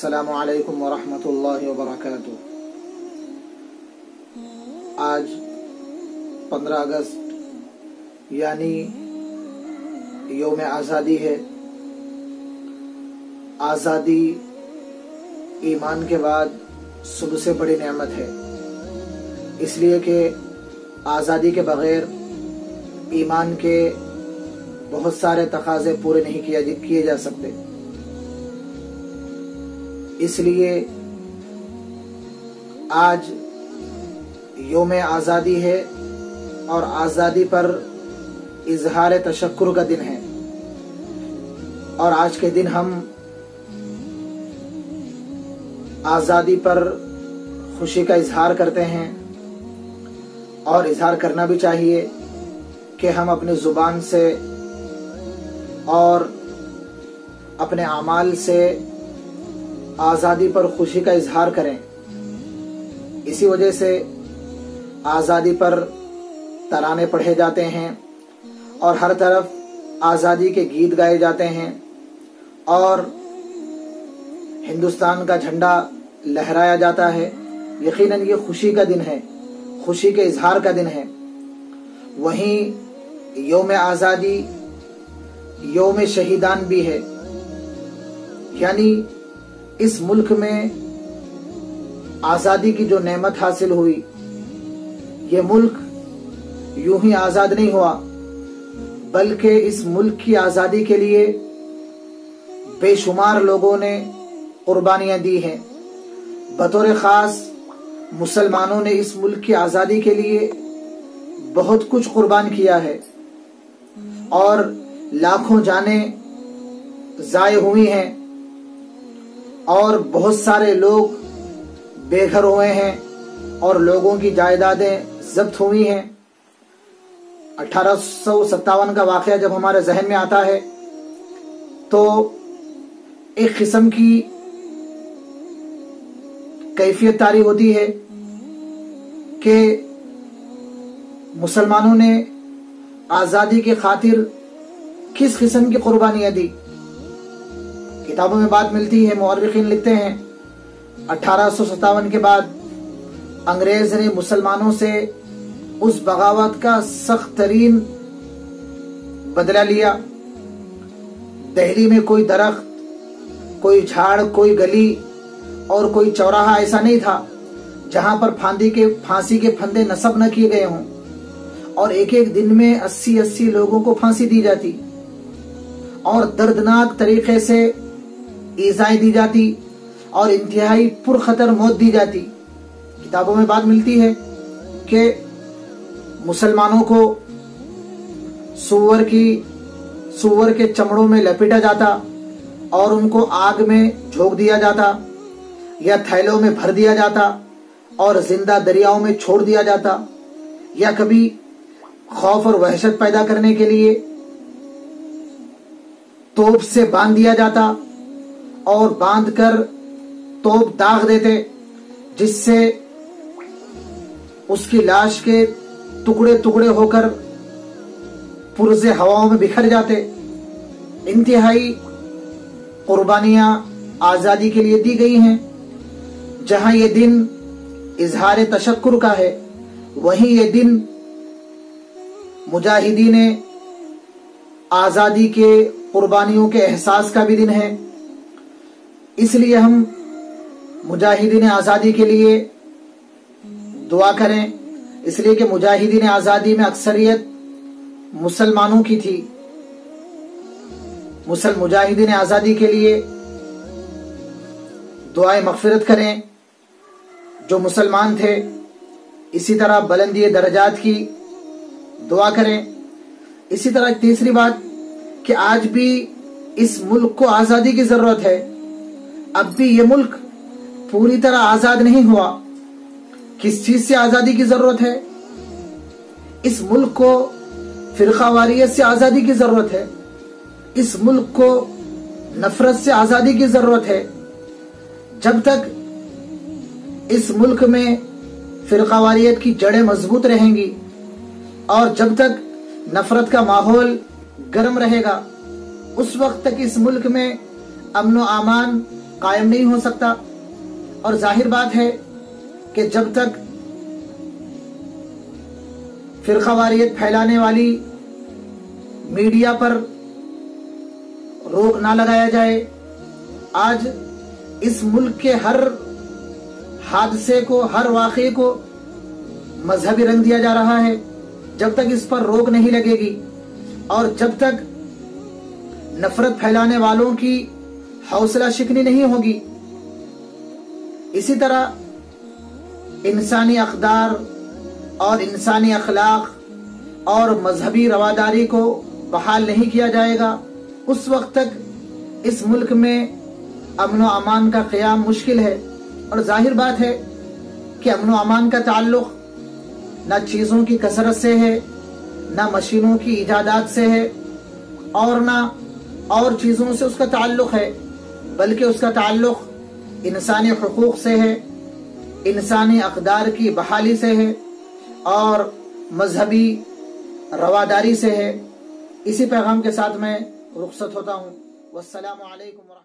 अस्सलामु अलैकुम वरहमतुल्लाहि वबरकातुह। आज 15 अगस्त यानी यौम आज़ादी है। आज़ादी ईमान के बाद सबसे बड़ी नेमत है, इसलिए कि आज़ादी के बग़ैर ईमान के बहुत सारे तकाज़े पूरे नहीं किए जा सकते। इसलिए आज यौम आज़ादी है और आज़ादी पर इजहार तशक्कुर का दिन है। और आज के दिन हम आज़ादी पर खुशी का इजहार करते हैं और इजहार करना भी चाहिए कि हम अपनी ज़ुबान से और अपने अमाल से आज़ादी पर खुशी का इजहार करें। इसी वजह से आज़ादी पर तराने पढ़े जाते हैं और हर तरफ आज़ादी के गीत गाए जाते हैं और हिंदुस्तान का झंडा लहराया जाता है। यकीनन ये खुशी का दिन है, खुशी के इजहार का दिन है। वहीं यौम आज़ादी यौम शहीदान भी है, यानी इस मुल्क में आज़ादी की जो नेमत हासिल हुई, ये मुल्क यूं ही आज़ाद नहीं हुआ, बल्कि इस मुल्क की आज़ादी के लिए बेशुमार लोगों ने कुर्बानियां दी हैं। बतौर ख़ास मुसलमानों ने इस मुल्क की आज़ादी के लिए बहुत कुछ कुर्बान किया है और लाखों जानें ज़ाय हुई हैं और बहुत सारे लोग बेघर हुए हैं और लोगों की जायदादें जब्त हुई हैं। 1857 का वाक़या जब हमारे जहन में आता है तो एक किस्म की कैफियत तारी होती है कि मुसलमानों ने आज़ादी की खातिर किस किस्म की कुर्बानियां दी। किताबों में बात मिलती है, मुअर्रिखीन लिखते हैं 1857 के बाद अंग्रेज ने मुसलमानों से उस बगावत का सख्त तरीन बदला लिया। दिल्ली में कोई दरख्त, कोई झाड़, कोई गली और कोई चौराहा ऐसा नहीं था जहां पर फांसी के फंदे नस्ब न किए गए हों और एक एक दिन में 80-80 लोगों को फांसी दी जाती और दर्दनाक तरीके से ईज़ाएं दी जाती और इंतहाई पुरखतर मौत दी जाती। किताबों में बात मिलती है कि मुसलमानों को सूअर के चमड़ों में लपेटा जाता और उनको आग में झोंक दिया जाता या थैलों में भर दिया जाता और जिंदा दरियाओं में छोड़ दिया जाता, या कभी खौफ और वहशत पैदा करने के लिए तोप से बांध दिया जाता और बांधकर तोप दाग देते, जिससे उसकी लाश के टुकड़े टुकड़े होकर पुरज़े हवाओं में बिखर जाते। इंतहाई कुर्बानियां आज़ादी के लिए दी गई हैं। जहां ये दिन इजहार तशक्कुर का है, वहीं ये दिन मुजाहिदीन आज़ादी के कुर्बानियों के एहसास का भी दिन है। इसलिए हम मुजाहिदीन आज़ादी के लिए दुआ करें, इसलिए कि मुजाहिदीन आज़ादी में अक्सरियत मुसलमानों की थी। मुजाहिदीन आज़ादी के लिए दुआए मग़फ़िरत करें जो मुसलमान थे। इसी तरह बुलंदी दर्जात की दुआ करें। इसी तरह तीसरी बात कि आज भी इस मुल्क को आज़ादी की ज़रूरत है। अब भी ये मुल्क पूरी तरह आज़ाद नहीं हुआ। किस चीज़ से आज़ादी की ज़रूरत है? इस मुल्क को फ़िरक़ावारियत से आज़ादी की ज़रूरत है। इस मुल्क को नफ़रत से आज़ादी की ज़रूरत है। जब तक इस मुल्क में फ़िरक़ावारियत की जड़ें मजबूत रहेंगी और जब तक नफ़रत का माहौल गर्म रहेगा, उस वक्त तक इस मुल्क में अमन व अमान قائم نہیں ہو سکتا۔ اور ظاہر بات ہے کہ جب تک فرقہ واریت پھیلانے والی میڈیا پر روک نہ لگایا جائے، آج اس ملک کے ہر حادثے کو، ہر واقعے کو مذہبی رنگ دیا جا رہا ہے، جب تک اس پر روک نہیں لگے گی اور جب تک نفرت پھیلانے والوں کی حوصلہ شکنی نہیں ہوگی، اسی طرح انسانی اقدار اور انسانی اخلاق اور مذہبی رواداری کو بحال نہیں کیا جائے گا، اس وقت تک اس ملک میں امن و امان کا قیام مشکل ہے۔ اور ظاہر بات ہے کہ امن و امان کا تعلق نہ چیزوں کی کثرت سے ہے، نہ مشینوں کی ایجادات سے ہے، اور نہ اور چیزوں سے اس کا تعلق ہے، بلکہ اس کا تعلق انسانی حقوق سے ہے، انسانی اقدار کی بحالی سے ہے اور مذہبی رواداری سے ہے۔ اسی پیغام کے ساتھ میں رخصت ہوتا ہوں۔ والسلام علیکم ورحمۃ اللہ۔